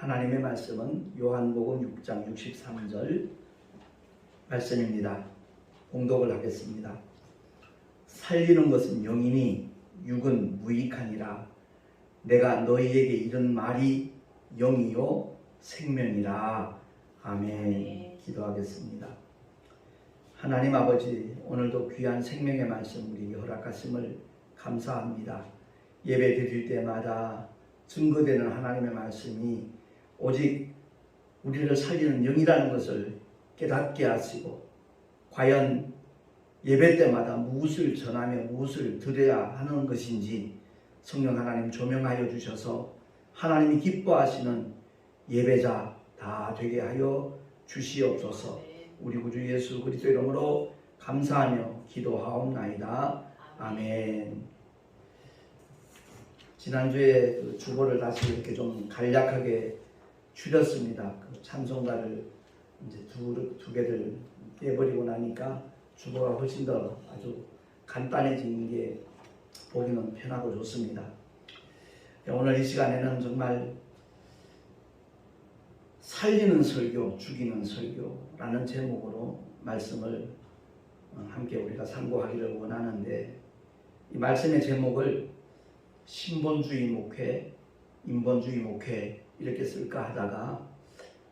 하나님의 말씀은 요한복음 6장 63절 말씀입니다. 봉독을 하겠습니다. 살리는 것은 영이니 육은 무익하니라. 내가 너희에게 이런 말이 영이요 생명이라. 아멘. 기도하겠습니다. 하나님 아버지, 오늘도 귀한 생명의 말씀 우리에게 허락하심을 감사합니다. 예배 드릴 때마다 증거되는 하나님의 말씀이 오직 우리를 살리는 영이라는 것을 깨닫게 하시고, 과연 예배 때마다 무엇을 전하며 무엇을 드려야 하는 것인지 성령 하나님 조명하여 주셔서 하나님이 기뻐하시는 예배자 다 되게 하여 주시옵소서. 우리 구주 예수 그리스도 이름으로 감사하며 기도하옵나이다. 아멘. 지난주에 그 주보를 다시 이렇게 좀 간략하게 줄였습니다. 그 찬송가를 이제 두 개를 떼버리고 나니까 주보가 훨씬 더 아주 간단해지는 게 보기는 편하고 좋습니다. 오늘 이 시간에는 정말 살리는 설교, 죽이는 설교라는 제목으로 말씀을 함께 우리가 상고하기를 원하는데, 이 말씀의 제목을 신본주의 목회, 인본주의 목회 이렇게 쓸까 하다가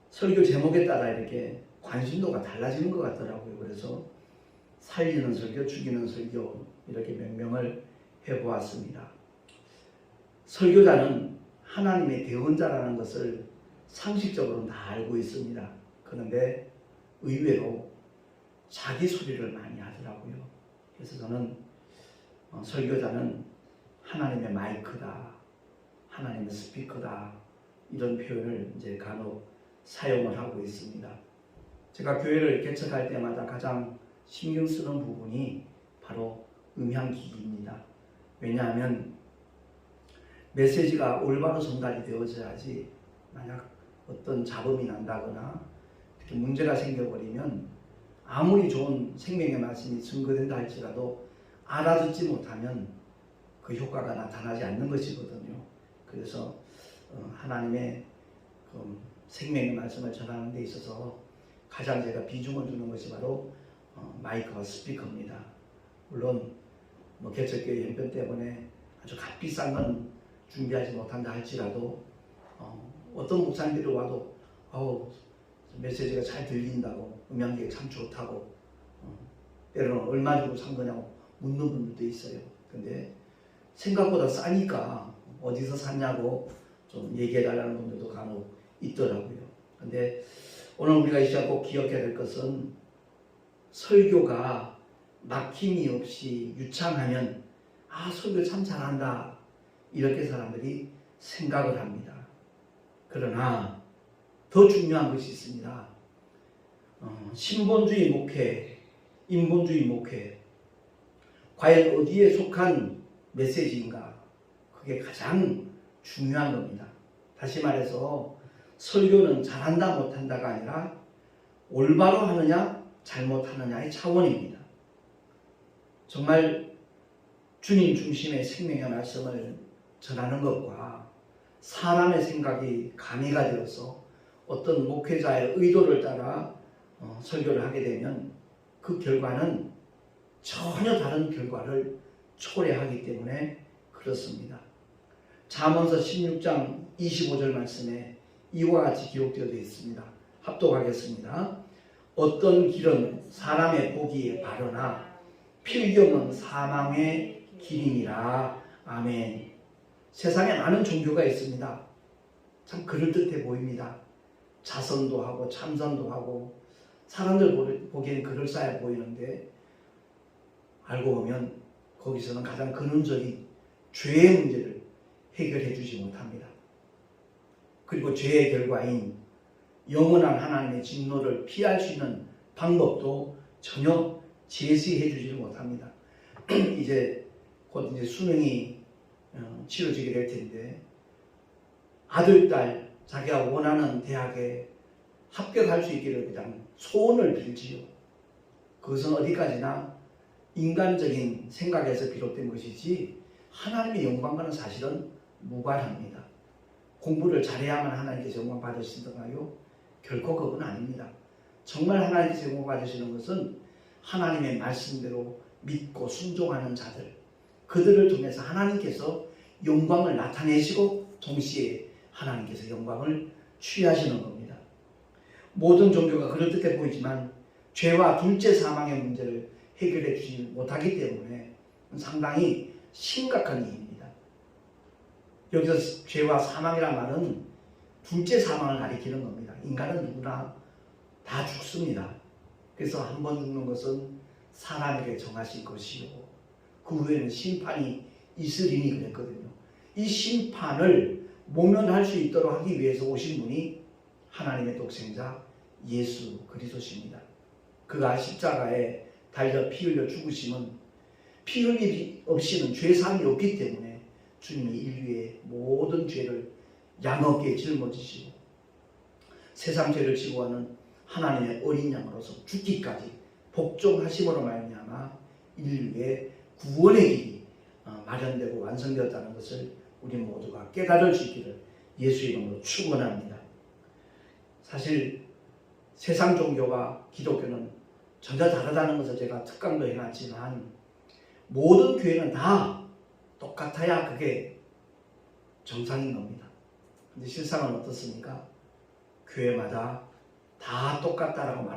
설교 제목에 따라 이렇게 관심도가 달라지는 것 같더라고요. 그래서 살리는 설교, 죽이는 설교 이렇게 명명을 해보았습니다. 설교자는 하나님의 대언자라는 것을 상식적으로는 다 알고 있습니다. 그런데 의외로 자기 소리를 많이 하더라고요. 그래서 저는 설교자는 하나님의 마이크다, 하나님의 스피커다, 이런 표현을 이제 간혹 사용을 하고 있습니다. 제가 교회를 개척할 때마다 가장 신경 쓰는 부분이 바로 음향기기입니다. 왜냐하면 메시지가 올바로 전달이 되어져야지, 만약 어떤 잡음이 난다거나 이렇게 문제가 생겨버리면 아무리 좋은 생명의 말씀이 증거된다 할지라도 알아듣지 못하면 그 효과가 나타나지 않는 것이거든요. 그래서 하나님의 그 생명의 말씀을 전하는 데 있어서 가장 제가 비중을 두는 것이 바로 마이크와 스피커입니다. 물론 개척교회 형편 때문에 아주 값비싼 건 준비하지 못한다 할지라도 어떤 목사님들이 와도 메시지가 잘 들린다고, 음향기가 참 좋다고, 때로는 얼마 주고 산 거냐고 묻는 분들도 있어요. 근데 생각보다 싸니까 어디서 샀냐고 좀 얘기해 달라는 분들도 간혹 있더라고요. 근데 오늘 우리가 이 시간 꼭 기억해야 될 것은, 설교가 막힘이 없이 유창하면 설교 참 잘한다 이렇게 사람들이 생각을 합니다. 그러나 더 중요한 것이 있습니다. 신본주의 목회, 인본주의 목회, 과연 어디에 속한 메시지인가? 그게 가장 중요한 겁니다. 다시 말해서 설교는 잘한다 못한다가 아니라 올바로 하느냐 잘못하느냐의 차원입니다. 정말 주님 중심의 생명의 말씀을 전하는 것과 사람의 생각이 가미가 되어서 어떤 목회자의 의도를 따라 설교를 하게 되면 그 결과는 전혀 다른 결과를 초래하기 때문에 그렇습니다. 잠언서 16장 25절 말씀에 이와 같이 기록되어 있습니다. 합독하겠습니다. 어떤 길은 사람의 보기에 바르나 필경은 사망의 길이니라. 아멘. 세상에 많은 종교가 있습니다. 참 그럴듯해 보입니다. 자선도 하고 참선도 하고 사람들 보기엔 그럴싸해 보이는데, 알고 보면 거기서는 가장 근원적인 죄의 문제를 해결해 주지 못합니다. 그리고 죄의 결과인 영원한 하나님의 진노를 피할 수 있는 방법도 전혀 제시해 주지 못합니다. 이제 곧 수능이 치러지게 될 텐데, 아들, 딸 자기가 원하는 대학에 합격할 수 있기를 그냥 소원을 빌지요. 그것은 어디까지나 인간적인 생각에서 비롯된 것이지 하나님의 영광과는 사실은 무관합니다. 공부를 잘해야만 하나님께서 영광 받으시던가요? 결코 그건 아닙니다. 정말 하나님께서 영광 받으시는 것은 하나님의 말씀대로 믿고 순종하는 자들, 그들을 통해서 하나님께서 영광을 나타내시고 동시에 하나님께서 영광을 취하시는 겁니다. 모든 종교가 그럴듯해 보이지만 죄와 둘째 사망의 문제를 해결해 주지 못하기 때문에 상당히 심각한 일입니다. 여기서 죄와 사망이란 말은 둘째 사망을 가리키는 겁니다. 인간은 누구나 다 죽습니다. 그래서 한 번 죽는 것은 사람에게 정하신 것이요, 그 후에는 심판이 있으리니 그랬거든요. 이 심판을 모면할 수 있도록 하기 위해서 오신 분이 하나님의 독생자 예수 그리스도십니다. 그가 십자가에 달려 피 흘려 죽으심은 피 흘림 없이는 죄사함이 없기 때문에 주님이 인류의 모든 죄를 양어깨에 짊어지시고 세상 죄를 지고 하는 하나님의 어린 양으로서 죽기까지 복종하심으로 말미암아 인류의 구원의 길이 마련되고 완성되었다는 것을 우리 모두가 깨달을 수 있기를 예수의 이름으로 축원합니다. 사실 세상 종교와 기독교는 전혀 다르다는 것을 제가 특강도 해놨지만 모든 교회는 다 똑같아야 그게 정상인 겁니다. 근데 실상은 어떻습니까? 교회마다 다 똑같다라고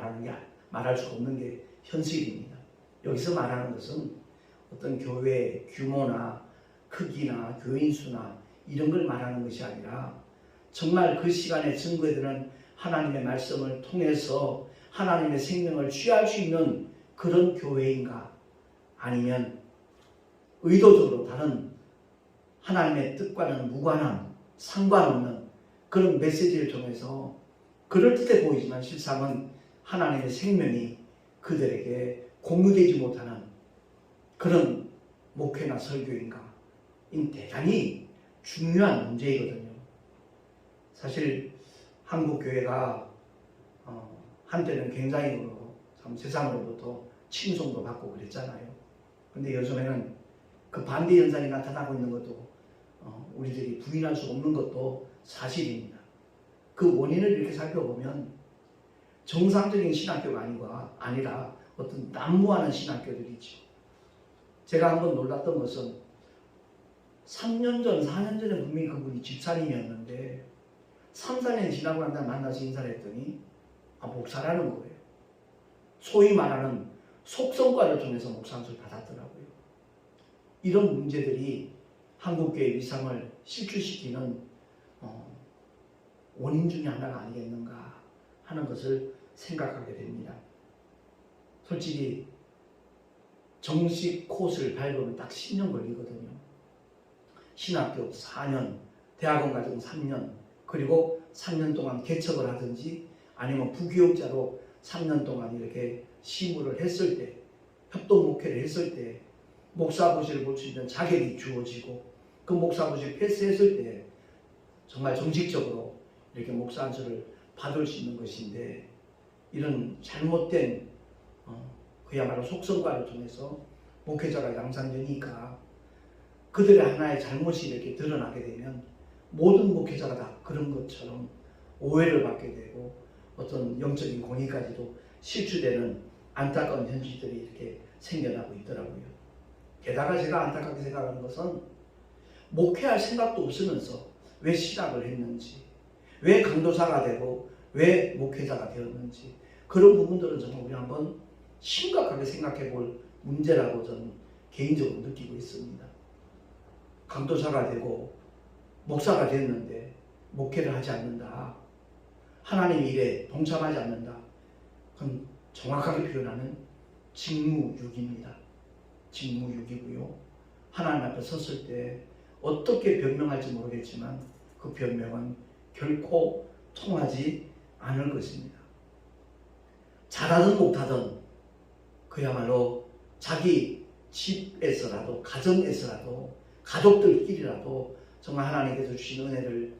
말할 수 없는 게 현실입니다. 여기서 말하는 것은 어떤 교회의 규모나 크기나 교인 수나 이런 걸 말하는 것이 아니라 정말 그 시간에 증거되는 하나님의 말씀을 통해서 하나님의 생명을 취할 수 있는 그런 교회인가, 아니면 의도적으로 다른 하나님의 뜻과는 무관한 상관없는 그런 메시지를 통해서 그럴듯해 보이지만 실상은 하나님의 생명이 그들에게 공유되지 못하는 그런 목회나 설교인가, 이 대단히 중요한 문제이거든요. 사실 한국 교회가 한때는 굉장히 참 세상으로부터 칭송도 받고 그랬잖아요. 근데 요즘에는 그 반대 현상이 나타나고 있는 것도 우리들이 부인할 수 없는 것도 사실입니다. 그 원인을 이렇게 살펴보면 정상적인 신학교가 아니라 어떤 난무하는 신학교들이죠. 제가 한번 놀랐던 것은 3년 전, 4년 전에 분명히 그분이 집사님이었는데 3, 4년 지나고 난 다음에 만나서 인사를 했더니 목사라는 거예요. 소위 말하는 속성과를 통해서 목사를 받았더라고요. 이런 문제들이 한국교회의 위상을 실추시키는 원인 중에 하나가 아니겠는가 하는 것을 생각하게 됩니다. 솔직히 정식 코스를 밟으면 딱 10년 걸리거든요. 신학교 4년, 대학원 과정 3년, 그리고 3년 동안 개척을 하든지 아니면 부교육자로 3년 동안 이렇게 시무를 했을 때, 협동 목회를 했을 때 목사부실을 볼 수 있는 자격이 주어지고 그 목사부실 패스했을 때 정말 정식적으로 이렇게 목사 안수를 받을 수 있는 것인데, 이런 잘못된 그야말로 속성과를 통해서 목회자가 양산되니까 그들의 하나의 잘못이 이렇게 드러나게 되면 모든 목회자가 다 그런 것처럼 오해를 받게 되고 어떤 영적인 권위까지도 실추되는 안타까운 현실들이 이렇게 생겨나고 있더라고요. 게다가 제가 안타깝게 생각하는 것은 목회할 생각도 없으면서 왜 신학을 했는지, 왜 강도사가 되고 왜 목회자가 되었는지, 그런 부분들은 정말 우리 한번 심각하게 생각해 볼 문제라고 저는 개인적으로 느끼고 있습니다. 강도사가 되고 목사가 됐는데 목회를 하지 않는다, 하나님의 일에 동참하지 않는다, 그건 정확하게 표현하는 직무유기입니다. 직무유기고요. 하나님 앞에 섰을 때 어떻게 변명할지 모르겠지만 그 변명은 결코 통하지 않을 것입니다. 잘하든 못하든 그야말로 자기 집에서라도, 가정에서라도, 가족들끼리라도 정말 하나님께서 주신 은혜를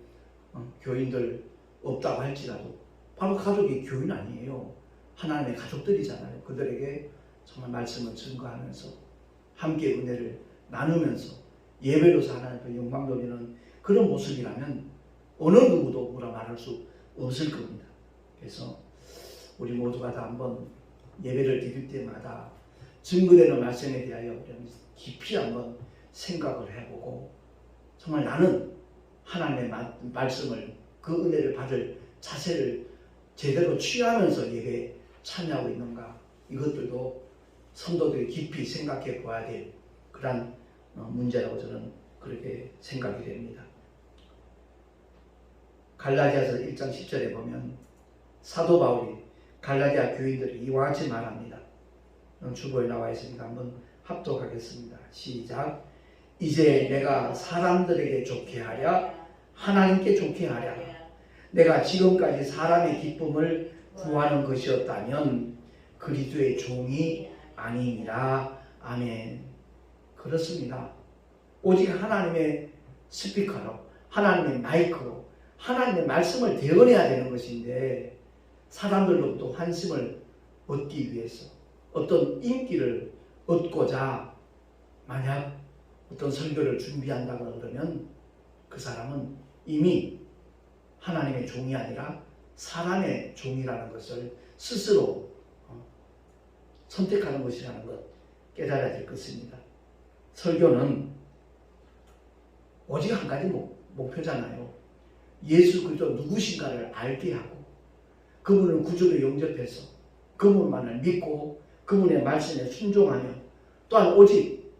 교인들 없다고 할지라도 바로 가족이 교인 아니에요. 하나님의 가족들이잖아요. 그들에게 정말 말씀을 증거하면서 함께 은혜를 나누면서 예배로서 하나님께 영광 돌리는 그런 모습이라면 어느 누구도 뭐라 말할 수 없을 겁니다. 그래서 우리 모두가 다 한번 예배를 드릴 때마다 증거되는 말씀에 대하여 깊이 한번 생각을 해보고, 정말 나는 하나님의 말씀을, 그 은혜를 받을 자세를 제대로 취하면서 예배에 참여하고 있는가, 이것들도 성도들이 깊이 생각해 보아야 될 그런 문제라고 저는 그렇게 생각이 됩니다. 갈라디아서 1장 10절에 보면 사도 바울이 갈라디아 교인들이 이와 같이 말합니다. 주보에 나와 있으니까 한번 합독하겠습니다. 시작. 이제 내가 사람들에게 좋게 하랴 하나님께 좋게 하랴, 내가 지금까지 사람의 기쁨을 구하는 것이었다면 그리스도의 종이 아니니라. 아멘. 그렇습니다. 오직 하나님의 스피커로, 하나님의 마이크로 하나님의 말씀을 대언해야 되는 것인데, 사람들로부터 환심을 얻기 위해서 어떤 인기를 얻고자 만약 어떤 설교를 준비한다고 그러면 그 사람은 이미 하나님의 종이 아니라 사람의 종이라는 것을 스스로 선택하는 것이라는 것 깨달아야 될 것입니다. 설교는 오직 한 가지 목표잖아요. 예수 그리스도 누구신가를 알게 하고, 그분을 구주로 영접해서 그분만을 믿고 그분의 말씀에 순종하며, 또한 오직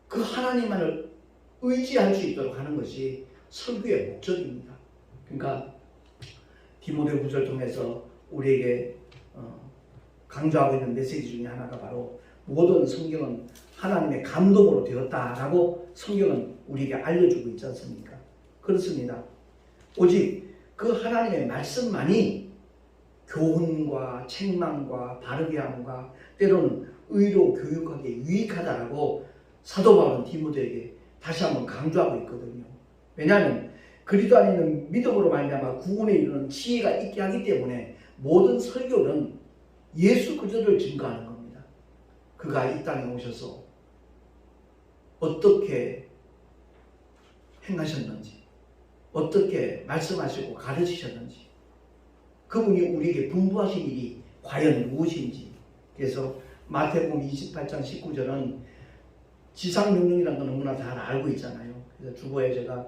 그 하나님만을 의지할 수 있도록 하는 것이 설교의 목적입니다. 그러니까 디모데후서를 통해서 우리에게 강조하고 있는 메시지 중에 하나가 바로 모든 성경은 하나님의 감동으로 되었다라고 성경은 우리에게 알려주고 있지 않습니까? 그렇습니다. 오직 그 하나님의 말씀만이 교훈과 책망과 바르게 함과 때로는 의로 교육하기에 유익하다라고 사도 바울은 디모데에게 다시 한번 강조하고 있거든요. 왜냐하면 그리스도 안에 있는 믿음으로 말미암아 구원에 이르는 지혜가 있게 하기 때문에 모든 설교는 예수 그리스도를 증거하는 겁니다. 그가 이 땅에 오셔서 어떻게 행하셨는지, 어떻게 말씀하시고 가르치셨는지, 그분이 우리에게 분부하신 일이 과연 무엇인지. 그래서 마태복음 28장 19절은 지상명령이라는 건 너무나 잘 알고 있잖아요. 그래서 주보에 제가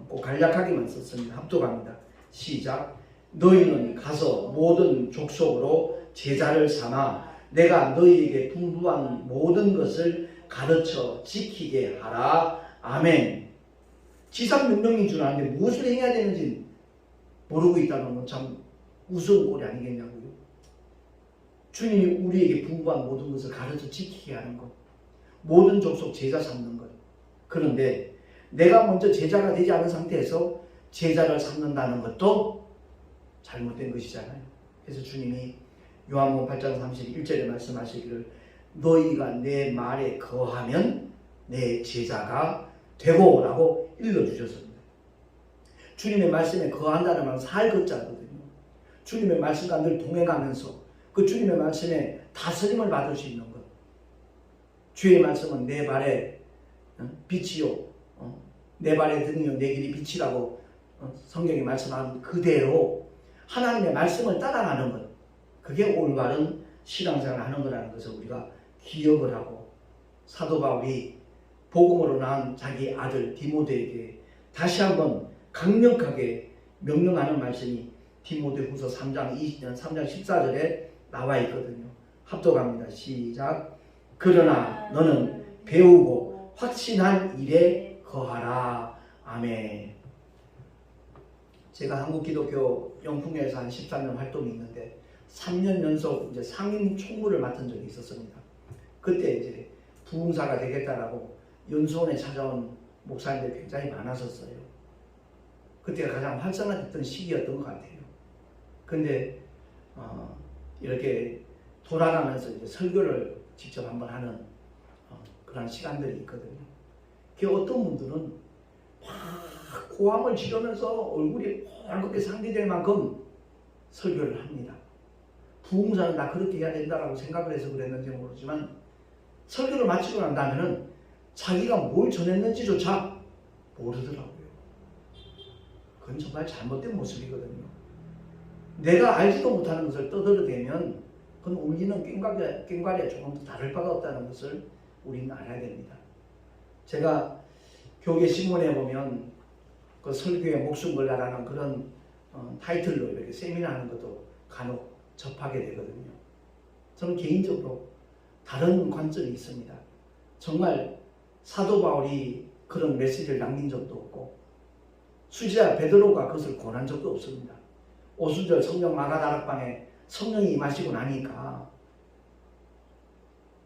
꼭 간략하게만 썼습니다. 합독합니다. 시작. 너희는 가서 모든 족속으로 제자를 삼아 내가 너희에게 분부한 모든 것을 가르쳐 지키게 하라. 아멘. 지상명령인 줄 아는데 무엇을 해야 되는지 모르고 있다는 건 참 우스운 꼴이 아니겠냐고요. 주님이 우리에게 분부한 모든 것을 가르쳐 지키게 하는 것, 모든 족속 제자 삼는 것. 그런데 내가 먼저 제자가 되지 않은 상태에서 제자를 삼는다는 것도 잘못된 것이잖아요. 그래서 주님이 요한복음 8장 31절에 말씀하시기를 너희가 내 말에 거하면 내 제자가 되고 라고 일러주셨습니다. 주님의 말씀에 거한다는 말은 살 것자거든요. 주님의 말씀과 늘 동행하면서 그 주님의 말씀에 다스림을 받을 수 있는 것. 주의 말씀은 내 발에 빛이요 내 발에 등이요 내 길이 빛이라고 성경이 말씀하는 그대로 하나님의 말씀을 따라가는 것, 그게 올바른 신앙생활을 하는 거라는 것을 우리가 기억을 하고, 사도 바울이 복음으로 낳은 자기 아들 디모데에게 다시 한번 강력하게 명령하는 말씀이 디모데후서 3장 14절에 나와 있거든요. 합독합니다. 시작. 그러나 너는 배우고 확신한 일에 거하라. 아멘. 제가 한국기독교 영풍회에서 한 13년 활동이 있는데 3년 연속 이제 상임 총무를 맡은 적이 있었습니다. 그때 이제 부흥사가 되겠다라고 연수원에 찾아온 목사님들이 굉장히 많았었어요. 그때가 가장 활성화됐던 시기였던 것 같아요. 근데 이렇게 돌아가면서 이제 설교를 직접 한번 하는 그런 시간들이 있거든요. 그 어떤 분들은 막 고함을 지르면서 얼굴이 헐겁게 상기될 만큼 설교를 합니다. 부흥사는 다 그렇게 해야 된다라고 생각을 해서 그랬는지 모르지만 설교를 마치고 난 다음에는 자기가 뭘 전했는지조차 모르더라고요. 그건 정말 잘못된 모습이거든요. 내가 알지도 못하는 것을 떠들어대면 그건 울리는 꽹과리와 조금 더 다를 바가 없다는 것을 우리는 알아야 됩니다. 제가 교계 신문에 보면 그 설교에 목숨 걸라라는 그런 타이틀로 이렇게 세미나하는 것도 간혹 접하게 되거든요. 저는 개인적으로 다른 관점이 있습니다. 정말 사도 바울이 그런 메시지를 남긴 적도 없고 수지자 베드로가 그것을 권한 적도 없습니다. 오순절 성령 마가다락방에 성령이 임하시고 나니까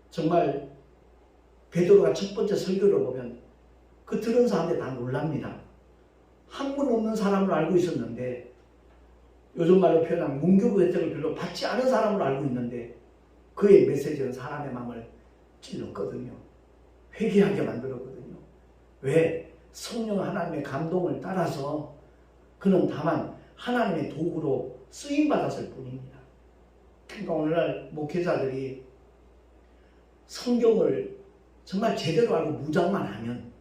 정말 베드로가 첫 번째 설교를 보면 그 들은 사람들이 다 놀랍니다. 학문 없는 사람으로 알고 있었는데 요즘 말로 표현하면 문교부 혜택을 별로 받지 않은 사람으로 알고 있는데 그의 메시지는 사람의 마음을 찔렀거든요. 회개하게 만들었거든요. 왜? 성령 하나님의 감동을 따라서 그는 다만 하나님의 도구로 쓰임받았을 뿐입니다. 그러니까 오늘날 목회자들이 성경을 정말 제대로 알고 묵상만 하면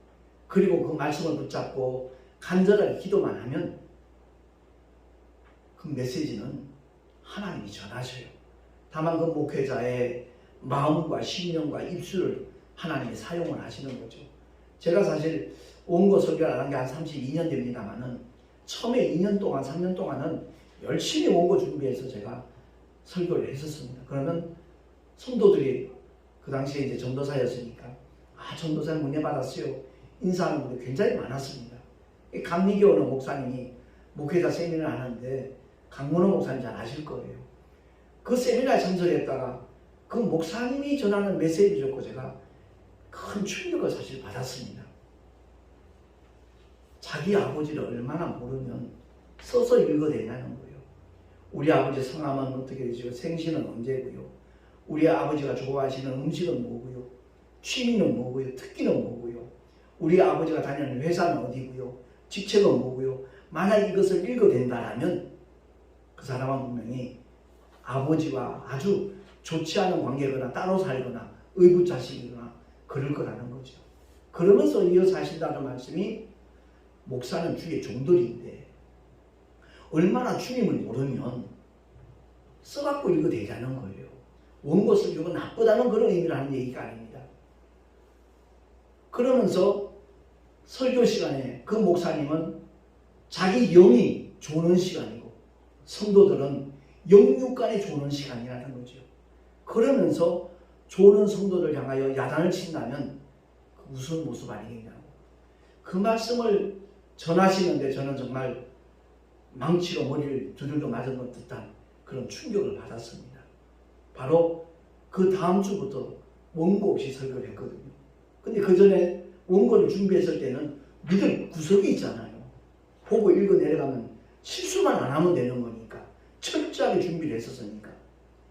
그리고 그 말씀을 붙잡고 간절하게 기도만 하면 그 메시지는 하나님이 전하셔요. 다만 그 목회자의 마음과 심령과 입술을 하나님이 사용을 하시는 거죠. 제가 사실 원고 설교를 안 한 게 한 32년 됩니다만은 처음에 2년 동안 3년 동안은 열심히 원고 준비해서 제가 설교를 했었습니다. 그러면 성도들이 그 당시에 이제 전도사였으니까 전도사님 은혜 받았어요. 인사하는 분들이 굉장히 많았습니다. 강미교 오는 목사님이 목회자 세미나를 하는데 강문호 목사님 잘 아실 거예요. 그 세미나에 참석했다가 그 목사님이 전하는 메시지 듣고 제가 큰 충격을 사실 받았습니다. 자기 아버지를 얼마나 모르면 써서 읽어대냐는 거예요. 우리 아버지 성함은 어떻게 되시고 생신은 언제고요. 우리 아버지가 좋아하시는 음식은 뭐고요. 취미는 뭐고요. 특기는 뭐고요. 우리 아버지가 다니는 회사는 어디고요. 직책은 뭐고요. 만약 이것을 읽어댄다라면 그 사람은 분명히 아버지와 아주 좋지 않은 관계거나 따로 살거나 의붓자식이거나 그럴 거라는 거죠. 그러면서 이어서 하신다는 말씀이 목사는 주의 종들인데 얼마나 주님을 모르면 써갖고 읽어대자는 거예요. 원고 설교가 나쁘다는 그런 의미를 하는 얘기가 아닙니다. 그러면서 설교 시간에 그 목사님은 자기 영이 조는 시간이고 성도들은 영육간에 조는 시간이라는 거죠. 그러면서 조는 성도들 향하여 야단을 친다면 무슨 모습 아니겠냐고. 그 말씀을 전하시는데 저는 정말 망치로 머리를 두들겨 맞은 것 듯한 그런 충격을 받았습니다. 바로 그 다음 주부터 원고 없이 설교를 했거든요. 근데 그 전에 원고를 준비했을 때는 믿을 구석이 있잖아요. 보고 읽어 내려가면 실수만 안 하면 되는 거니까 철저하게 준비를 했었으니까.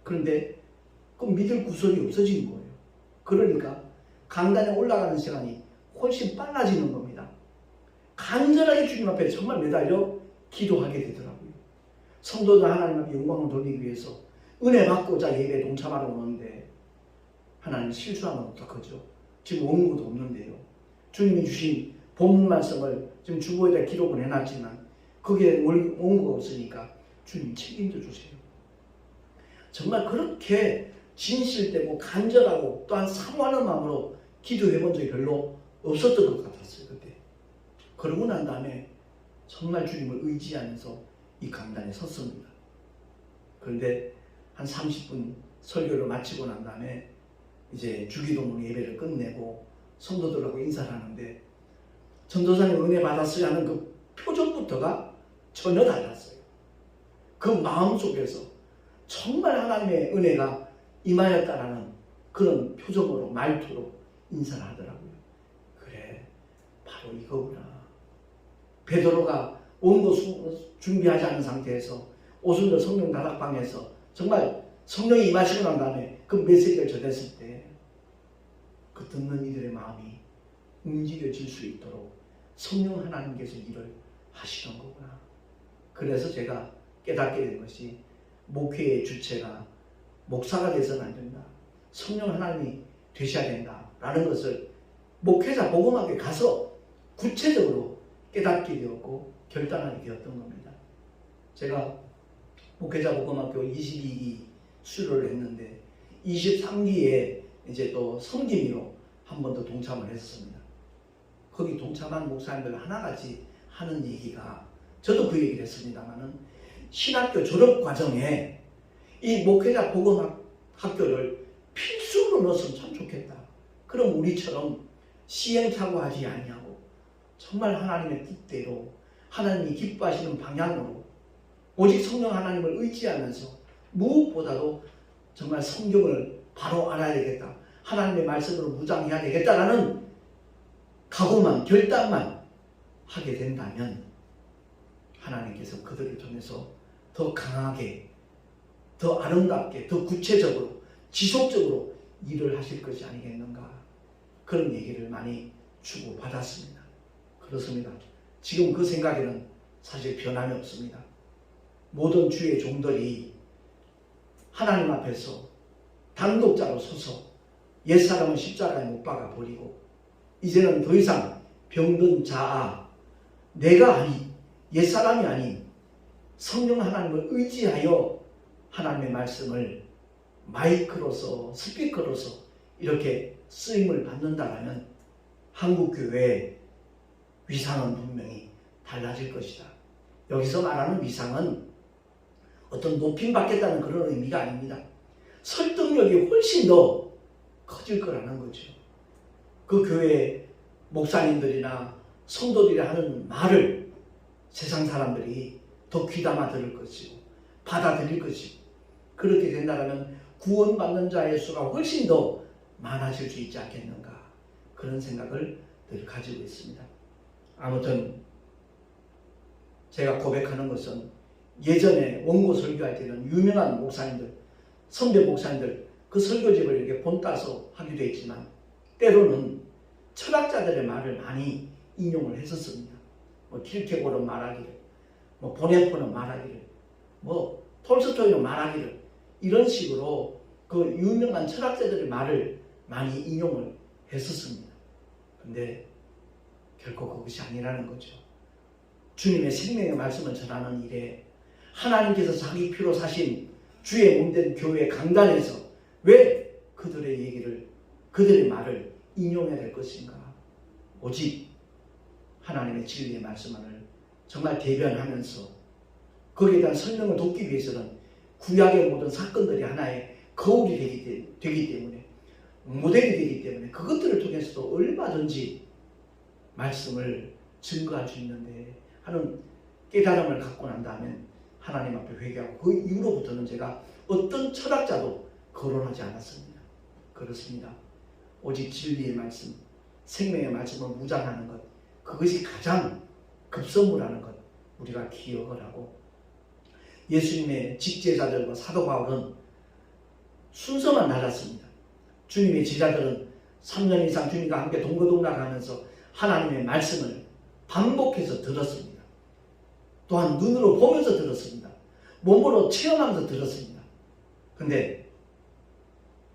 그런데 그 믿을 구석이 없어진 거예요. 그러니까 강단에 올라가는 시간이 훨씬 빨라지는 겁니다. 간절하게 주님 앞에 정말 매달려 기도하게 되더라고요. 성도들 하나님 앞에 영광을 돌리기 위해서 은혜 받고자 예배에 동참하러 오는데 하나님 실수하면 어떡하죠? 지금 원고도 없는데요. 주님이 주신 본문 말씀을 지금 주보에다 기록을 해놨지만 거기에 원고가 없으니까 주님 책임져 주세요. 정말 그렇게 진실되고 간절하고 또한 사모하는 마음으로 기도해 본 적이 별로 없었던 것 같았어요. 그때. 그러고 난 다음에 정말 주님을 의지하면서 이 강단에 섰습니다. 그런데 한 30분 설교를 마치고 난 다음에 이제 주기도문 예배를 끝내고 성도들하고 인사를 하는데 전도사님 은혜 받았어요 하는 그 표정부터가 전혀 달랐어요. 그 마음 속에서 정말 하나님의 은혜가 임하였다라는 그런 표정으로 말투로 인사를 하더라고요. 그래, 바로 이거구나. 베드로가 원고 준비하지 않은 상태에서 오순절 성령 다락방에서 정말 성령이 임하시고 난 다음에 그 메시지를 전했을 때 그 듣는 이들의 마음이 움직여질 수 있도록 성령 하나님께서 일을 하시는 거구나. 그래서 제가 깨닫게 된 것이 목회의 주체가 목사가 돼서는 안 된다. 성령 하나님이 되셔야 된다라는 것을 목회자 복음학교에 가서 구체적으로 깨닫게 되었고 결단하게 되었던 겁니다. 제가 목회자 복음학교 22기 수료를 했는데 23기에 이제 또 섬김이로 한 번 더 동참을 했었습니다. 거기 동참한 목사님들 하나같이 하는 얘기가, 저도 그 얘기를 했습니다만은, 신학교 졸업 과정에 이 목회자 복음학교를 필수로 넣었으면 참 좋겠다. 그럼 우리처럼 시행착오하지 아니하고 정말 하나님의 뜻대로, 하나님이 기뻐하시는 방향으로 오직 성령 하나님을 의지하면서 무엇보다도 정말 성경을 바로 알아야 되겠다, 하나님의 말씀으로 무장해야 되겠다라는 각오만, 결단만 하게 된다면 하나님께서 그들을 통해서 더 강하게, 더 아름답게, 더 구체적으로, 지속적으로 일을 하실 것이 아니겠는가, 그런 얘기를 많이 주고받았습니다. 그렇습니다. 지금 그 생각에는 사실 변함이 없습니다. 모든 주의 종들이 하나님 앞에서 단독자로 서서 옛사람은 십자가에 못 박아 버리고 이제는 더 이상 병든 자아, 내가 아닌, 옛사람이 아닌 성령 하나님을 의지하여 하나님의 말씀을 마이크로서, 스피커로서 이렇게 쓰임을 받는다면 한국교회의 위상은 분명히 달라질 것이다. 여기서 말하는 위상은 어떤 높임 받겠다는 그런 의미가 아닙니다. 설득력이 훨씬 더 커질 거라는 거죠. 그 교회 목사님들이나 성도들이 하는 말을 세상 사람들이 더 귀담아 들을 것이고 받아들일 것이고, 그렇게 된다면 구원받는 자의 수가 훨씬 더 많아질 수 있지 않겠는가, 그런 생각을 늘 가지고 있습니다. 아무튼 제가 고백하는 것은, 예전에 원고 설교할 때는 유명한 목사님들, 선배 목사님들 그 설교집을 이렇게 본따서 하기도 했지만 때로는 철학자들의 말을 많이 인용을 했었습니다. 킬케고르 말하기를, 보네포는 말하기를, 톨스토이는 말하기를, 이런 식으로 그 유명한 철학자들의 말을 많이 인용을 했었습니다. 근데 결코 그것이 아니라는 거죠. 주님의 생명의 말씀을 전하는 일에 하나님께서 자기 피로 사신 주의 몸된 교회 강단에서 왜 그들의 얘기를, 그들의 말을 인용해야 될 것인가? 오직 하나님의 진리의 말씀을 정말 대변하면서 거기에 대한 설명을 돕기 위해서는 구약의 모든 사건들이 하나의 거울이 되기 때문에, 모델이 되기 때문에 그것들을 통해서도 얼마든지 말씀을 증거할 수 있는데 하는 깨달음을 갖고 난 다음에 하나님 앞에 회개하고, 그 이후로부터는 제가 어떤 철학자도 거론하지 않았습니다. 그렇습니다. 오직 진리의 말씀, 생명의 말씀을 무장하는 것, 그것이 가장 급선무라는 것 우리가 기억을 하고, 예수님의 직제자들과 사도 바울은 순서만 달랐습니다. 주님의 제자들은 3년 이상 주님과 함께 동거동락하면서 하나님의 말씀을 반복해서 들었습니다. 또한 눈으로 보면서 들었습니다. 몸으로 체험하면서 들었습니다. 근데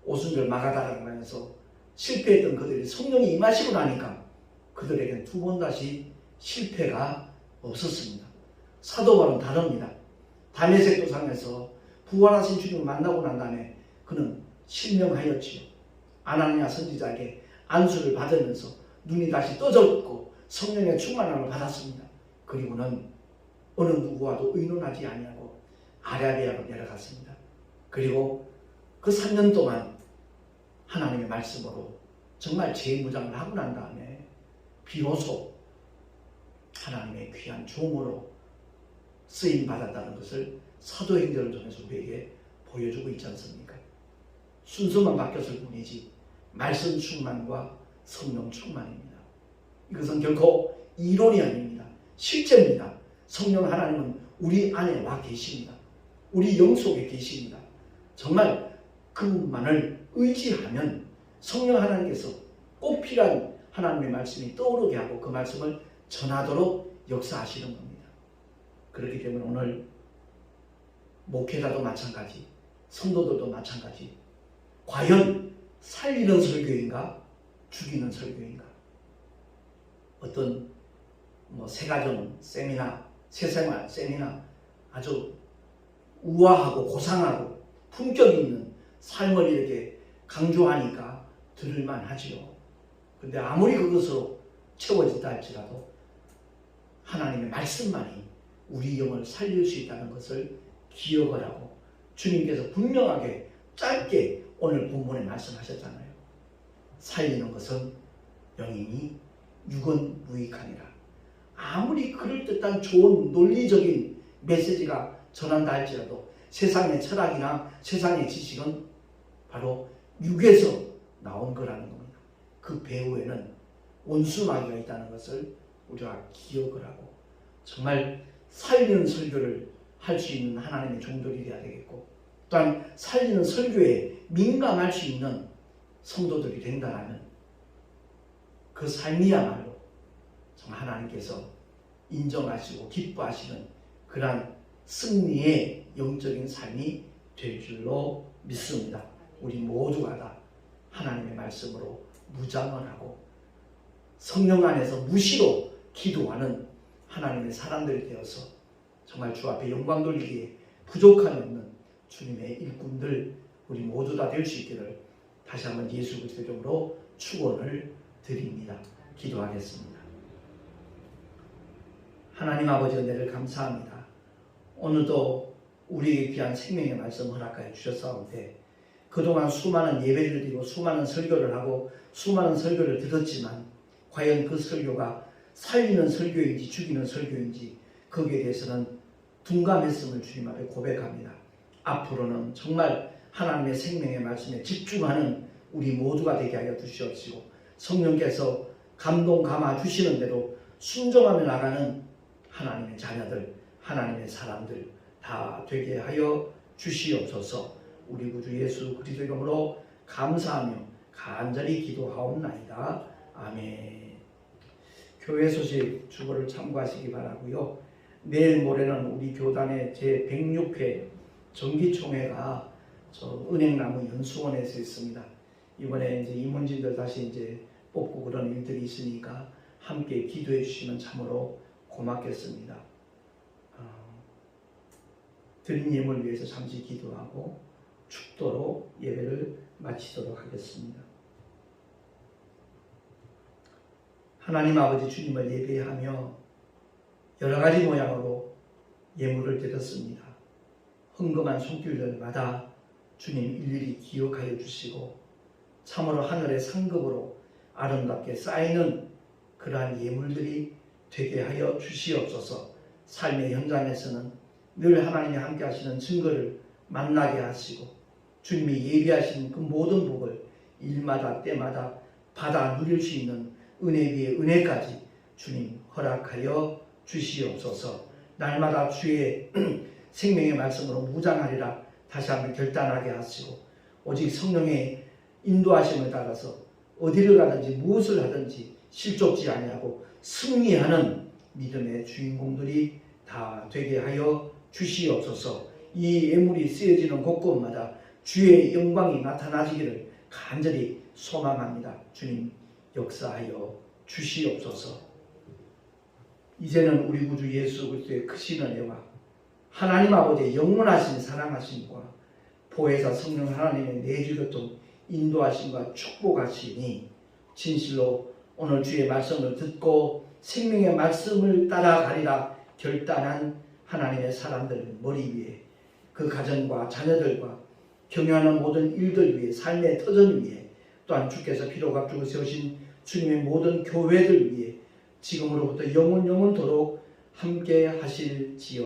오순절 마가다락방에서 실패했던 그들이 성령이 임하시고 나니까 그들에게는 두 번 다시 실패가 없었습니다. 사도 바울은 다릅니다. 다메섹 도상에서 부활하신 주님을 만나고 난 다음에 그는 실명하였지요. 아나니아 선지자에게 안수를 받으면서 눈이 다시 떠졌고 성령의 충만함을 받았습니다. 그리고는 어느 누구와도 의논하지 아니하고 아라비아로 내려갔습니다. 그리고 그 3년 동안 하나님의 말씀으로 정말 재무장을 하고 난 다음에 비로소 하나님의 귀한 종으로 쓰임받았다는 것을 사도행전을 통해서 우리에게 보여주고 있지 않습니까? 순서만 바뀌었을 뿐이지 말씀 충만과 성령 충만입니다. 이것은 결코 이론이 아닙니다. 실제입니다. 성령 하나님은 우리 안에 와 계십니다. 우리 영 속에 계십니다. 정말 그분만을 의지하면 성령 하나님께서 꼭 필요한 하나님의 말씀이 떠오르게 하고 그 말씀을 전하도록 역사하시는 겁니다. 그렇기 때문에 오늘 목회자도 마찬가지, 성도들도 마찬가지, 과연 살리는 설교인가 죽이는 설교인가, 어떤 새가정 세미나, 새생활 세미나 아주 우아하고 고상하고 품격 있는 삶을 이렇게 강조하니까 들을만 하지요. 근데 아무리 그것으로 채워진다 할지라도 하나님의 말씀만이 우리 영을 살릴 수 있다는 것을 기억을 하고 주님께서 분명하게 짧게 오늘 본문에 말씀하셨잖아요. 살리는 것은 영이니 육은 무익하니라. 아무리 그럴듯한 좋은 논리적인 메시지가 전한다 할지라도 세상의 철학이나 세상의 지식은 바로 육에서 나온 거라는 겁니다. 그 배후에는 온순하기가 있다는 것을 우리가 기억을 하고 정말 살리는 설교를 할 수 있는 하나님의 종들이 되어야 되겠고, 또한 살리는 설교에 민감할 수 있는 성도들이 된다면 그 삶이야말로 정말 하나님께서 인정하시고 기뻐하시는 그러한 승리의 영적인 삶이 될 줄로 믿습니다. 우리 모두가 다 하나님의 말씀으로 무장을 하고 성령 안에서 무시로 기도하는 하나님의 사람들이 되어서 정말 주 앞에 영광 돌리기에 부족함이 없는 주님의 일꾼들 우리 모두 다 될 수 있기를 다시 한번 예수 그리스도의 이름으로 축원을 드립니다. 기도하겠습니다. 하나님 아버지 은혜를 감사합니다. 오늘도 우리에게 귀한 생명의 말씀 허락하여 주셨사온데 그동안 수많은 예배를 드리고 수많은 설교를 하고 수많은 설교를 들었지만 과연 그 설교가 살리는 설교인지 죽이는 설교인지 거기에 대해서는 둔감했음을 주님 앞에 고백합니다. 앞으로는 정말 하나님의 생명의 말씀에 집중하는 우리 모두가 되게 하여 주시옵시고 성령께서 감동 감화 주시는 대로 순종하며 나가는 하나님의 자녀들, 하나님의 사람들 다 되게 하여 주시옵소서. 우리 구주 예수 그리스도 이름으로 감사하며 간절히 기도하옵나이다. 아멘. 교회 소식 주보를 참고하시기 바라고요. 내일 모레는 우리 교단의 제106회 정기총회가 저 은행나무 연수원에서 있습니다. 이번에 이제 임원진들 다시 이제 뽑고 그런 일들이 있으니까 함께 기도해 주시면 참으로 고맙겠습니다. 드린 예물을 위해서 잠시 기도하고 축도로 예배를 마치도록 하겠습니다. 하나님 아버지 주님을 예배하며 여러 가지 모양으로 예물을 드렸습니다. 헌금한 손길들마다 주님 일일이 기억하여 주시고 참으로 하늘의 상급으로 아름답게 쌓이는 그러한 예물들이 되게 하여 주시옵소서. 삶의 현장에서는 늘 하나님이 함께 하시는 증거를 만나게 하시고 주님이 예비하신 그 모든 복을 일마다 때마다 받아 누릴 수 있는 은혜 위에 은혜까지 주님 허락하여 주시옵소서. 날마다 주의 생명의 말씀으로 무장하리라 다시 한번 결단하게 하시고 오직 성령의 인도하심을 따라서 어디를 가든지 무엇을 하든지 실족지 아니하고 승리하는 믿음의 주인공들이 다 되게 하여 주시옵소서. 이 예물이 쓰여지는 곳곳마다 주의 영광이 나타나시기를 간절히 소망합니다. 주님 역사하여 주시옵소서. 이제는 우리 구주 예수 그리스도의 크신 은혜와 하나님 아버지의 영원하신 사랑하심과 보혜사 성령 하나님의 내주교통 인도하심과 축복하시니 진실로 오늘 주의 말씀을 듣고 생명의 말씀을 따라가리라 결단한 하나님의 사람들 머리 위에 그 가정과 자녀들과 경영하는 모든 일들 위에 삶의 터전 위에 또한 주께서 피로 값주고 세우신 주님의 모든 교회들 위에 지금으로부터 영원토록 함께 하실지어다.